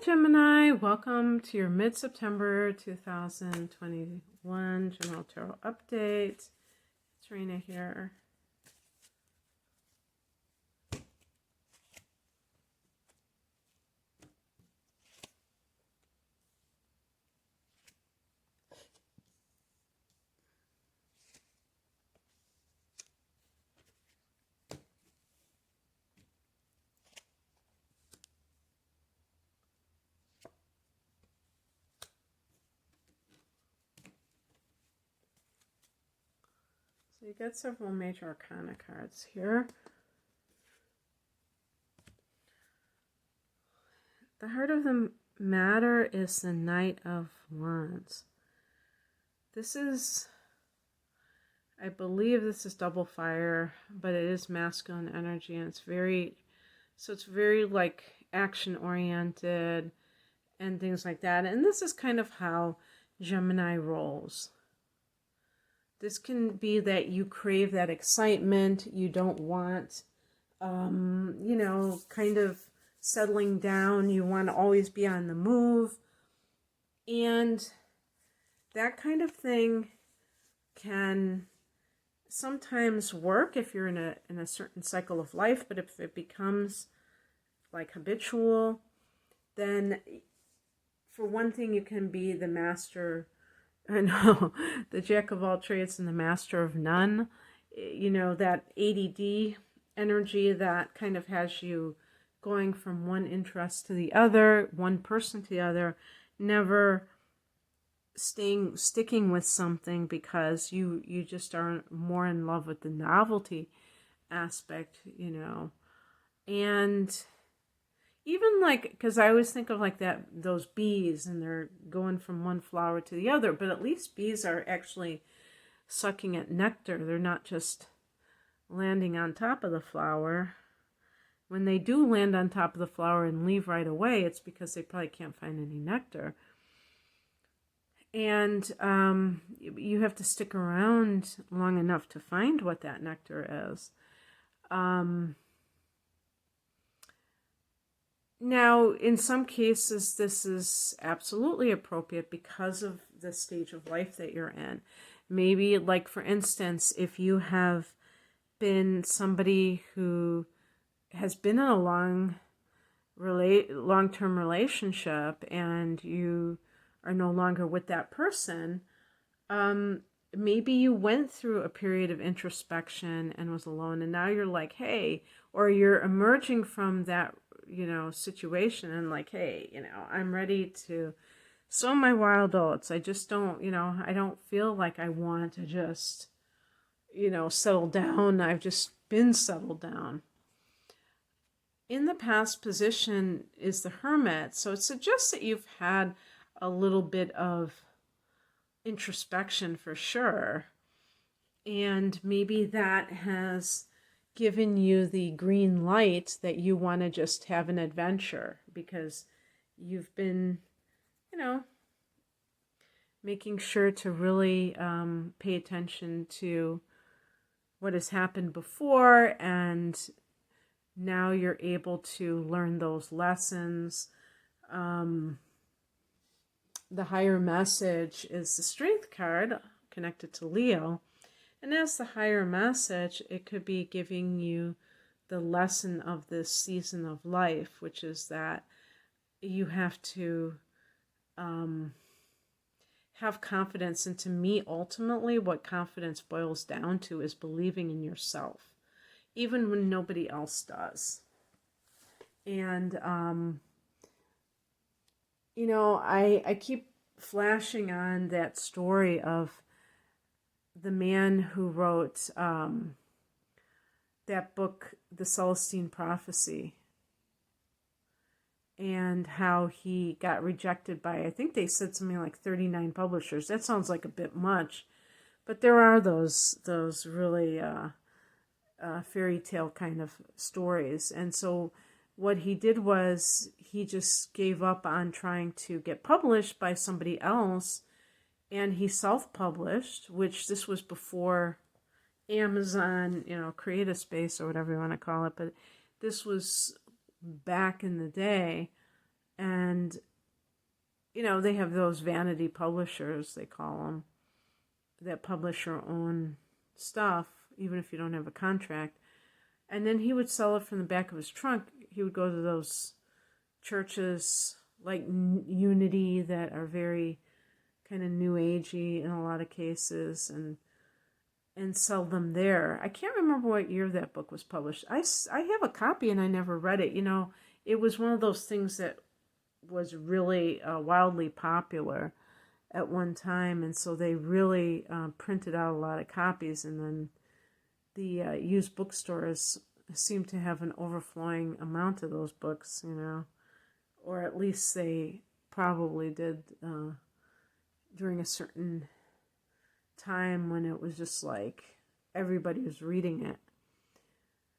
Gemini, welcome to your mid-September 2021 General Tarot Update. It's Rena here. So you got several major arcana cards here. The heart of the matter is the Knight of Wands. This is, I believe this is double fire, but it is masculine energy, and it's very like action oriented and things like that. And this is kind of how Gemini rolls. This can be that you crave that excitement. You don't want, kind of settling down. You want to always be on the move. And that kind of thing can sometimes work if you're in a certain cycle of life. But if it becomes like habitual, then for one thing, you can be the master. I know, the jack of all trades and the master of none. You know, that ADD energy that kind of has you going from one interest to the other, one person to the other, never sticking with something because you just are more in love with the novelty aspect, And even like, because I always think of like those bees, and they're going from one flower to the other, but at least bees are actually sucking at nectar. They're not just landing on top of the flower. When they do land on top of the flower and leave right away, it's because they probably can't find any nectar. And you have to stick around long enough to find what that nectar is. Now, in some cases, this is absolutely appropriate because of the stage of life that you're in. Maybe, like, for instance, if you have been somebody who has been in a long-term relationship and you are no longer with that person, maybe you went through a period of introspection and was alone, and now you're like, hey, or you're emerging from that situation and like, hey, I'm ready to sow my wild oats. I just don't, I don't feel like I want to just, settle down. I've just been settled down. In the past position is the Hermit. So it suggests that you've had a little bit of introspection for sure. And maybe that has given you the green light that you want to just have an adventure because you've been, making sure to really pay attention to what has happened before, and now you're able to learn those lessons. The higher message is the Strength card connected to Leo. And as the higher message, it could be giving you the lesson of this season of life, which is that you have to have confidence. And to me, ultimately, what confidence boils down to is believing in yourself, even when nobody else does. And, I keep flashing on that story of the man who wrote that book, The Celestine Prophecy, and how he got rejected by, I think they said something like 39 publishers. That sounds like a bit much, but there are those really fairy tale kind of stories. And so what he did was he just gave up on trying to get published by somebody else, and he self-published, which this was before Amazon, creative space or whatever you want to call it. But this was back in the day. And, they have those vanity publishers, they call them, that publish your own stuff, even if you don't have a contract. And then he would sell it from the back of his trunk. He would go to those churches like Unity that are very kind of new agey in a lot of cases, and sell them there. I can't remember what year that book was published. I have a copy and I never read it. It was one of those things that was really wildly popular at one time, and so they really printed out a lot of copies, and then the used bookstores seem to have an overflowing amount of those books, or at least they probably did during a certain time when it was just like everybody was reading it.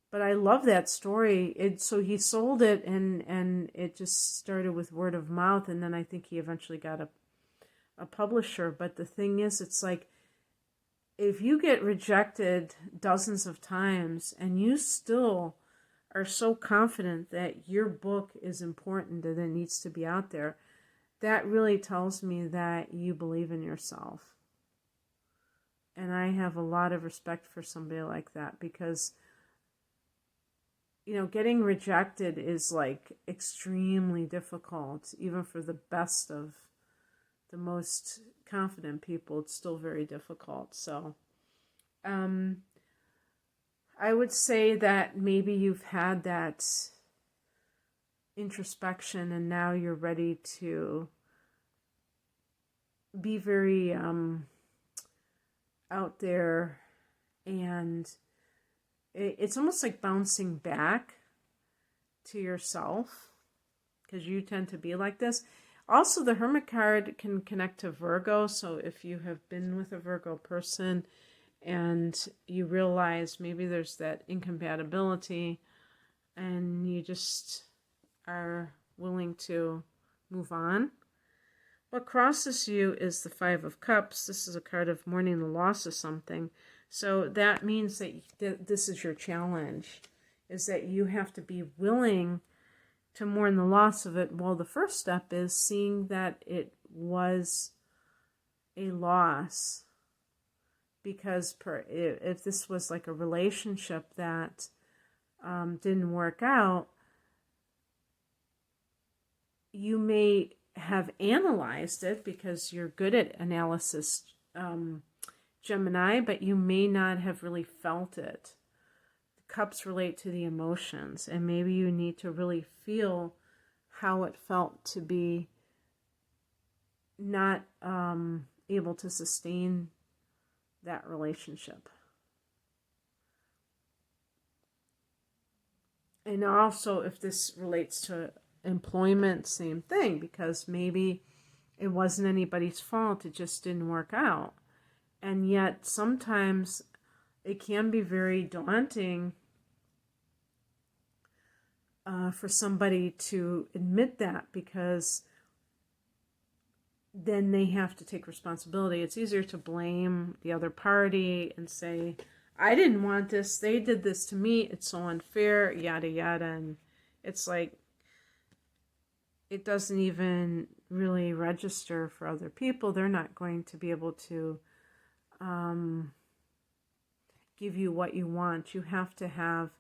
But I love that story. So he sold it, and it just started with word of mouth, and then I think he eventually got a publisher. But the thing is, it's like, if you get rejected dozens of times and you still are so confident that your book is important and it needs to be out there, that really tells me that you believe in yourself. And I have a lot of respect for somebody like that, because, getting rejected is like extremely difficult. Even for the best of the most confident people, it's still very difficult. So I would say that maybe you've had that introspection and now you're ready to be very out there, and it's almost like bouncing back to yourself, because you tend to be like this. Also, the Hermit card can connect to Virgo, so if you have been with a Virgo person and you realize maybe there's that incompatibility and you just are willing to move on. What crosses you is the Five of Cups. This is a card of mourning the loss of something. So that means that this is your challenge, is that you have to be willing to mourn the loss of it. Well, the first step is seeing that it was a loss. Because if this was like a relationship that didn't work out, you may have analyzed it because you're good at analysis, Gemini, but you may not have really felt it. The cups relate to the emotions, and maybe you need to really feel how it felt to be not able to sustain that relationship. And also, if this relates to employment, same thing, because maybe it wasn't anybody's fault, it just didn't work out. And yet sometimes it can be very daunting for somebody to admit that, because then they have to take responsibility. It's easier to blame the other party and say, I didn't want this, they did this to me, it's so unfair, yada yada. And it's like, it doesn't even really register for other people. They're not going to be able to give you what you want. You have to have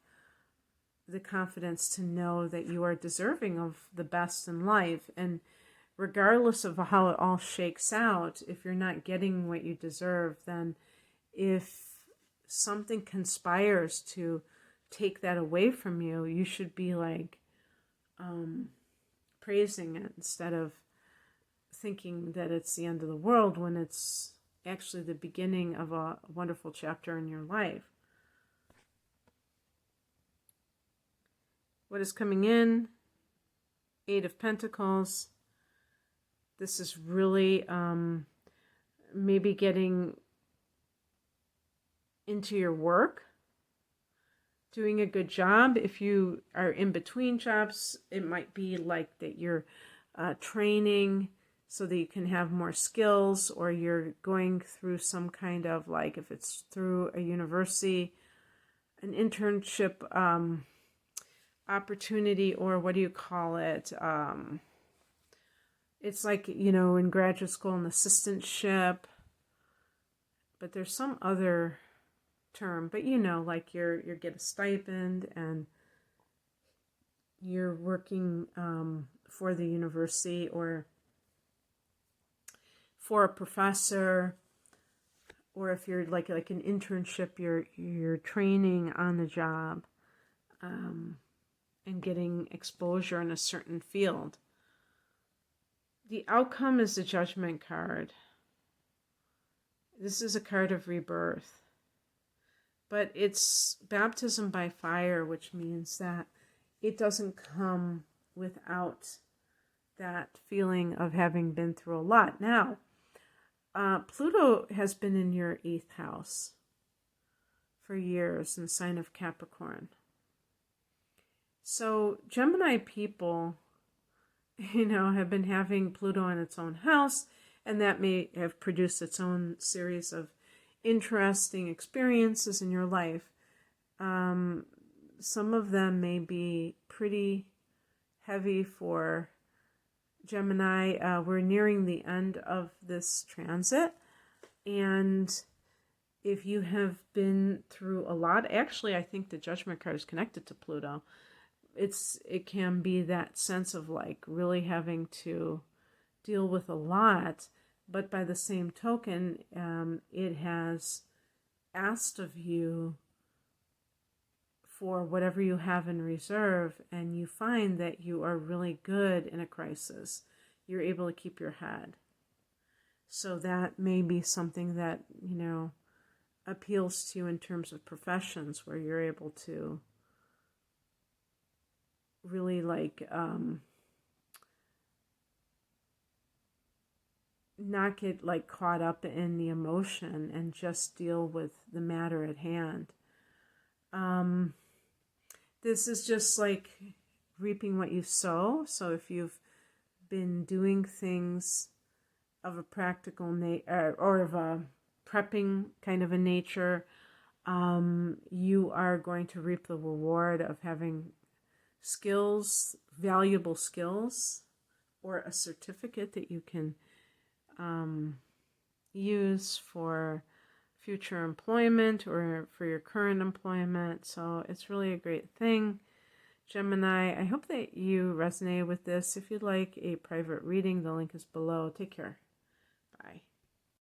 the confidence to know that you are deserving of the best in life. And regardless of how it all shakes out, if you're not getting what you deserve, then if something conspires to take that away from you, you should be like praising it instead of thinking that it's the end of the world, when it's actually the beginning of a wonderful chapter in your life. What is coming in? Eight of Pentacles. This is really maybe getting into your work, doing a good job. If you are in between jobs, it might be like that you're training so that you can have more skills, or you're going through some kind of, like, if it's through a university, an internship opportunity, or what do you call it? It's like, in graduate school, an assistantship, but there's some other term, but like you get a stipend and you're working for the university or for a professor, or if you're like an internship, you're training on the job and getting exposure in a certain field. The outcome is the Judgment card. This is a card of rebirth. But it's baptism by fire, which means that it doesn't come without that feeling of having been through a lot. Now, Pluto has been in your 8th house for years in the sign of Capricorn. So Gemini people, have been having Pluto in its own house, and that may have produced its own series of interesting experiences in your life. Some of them may be pretty heavy for Gemini. We're nearing the end of this transit, and if you have been through a lot, actually I think the Judgment card is connected to Pluto. It can be that sense of like really having to deal with a lot, but by the same token, it has asked of you for whatever you have in reserve, and you find that you are really good in a crisis. You're able to keep your head. So that may be something that, appeals to you in terms of professions, where you're able to really not get caught up in the emotion and just deal with the matter at hand. This is just like reaping what you sow. So if you've been doing things of a practical or of a prepping kind of a nature, you are going to reap the reward of having skills, valuable skills, or a certificate that you can use for future employment or for your current employment. So it's really a great thing. Gemini, I hope that you resonate with this. If you'd like a private reading, the link is below. Take care.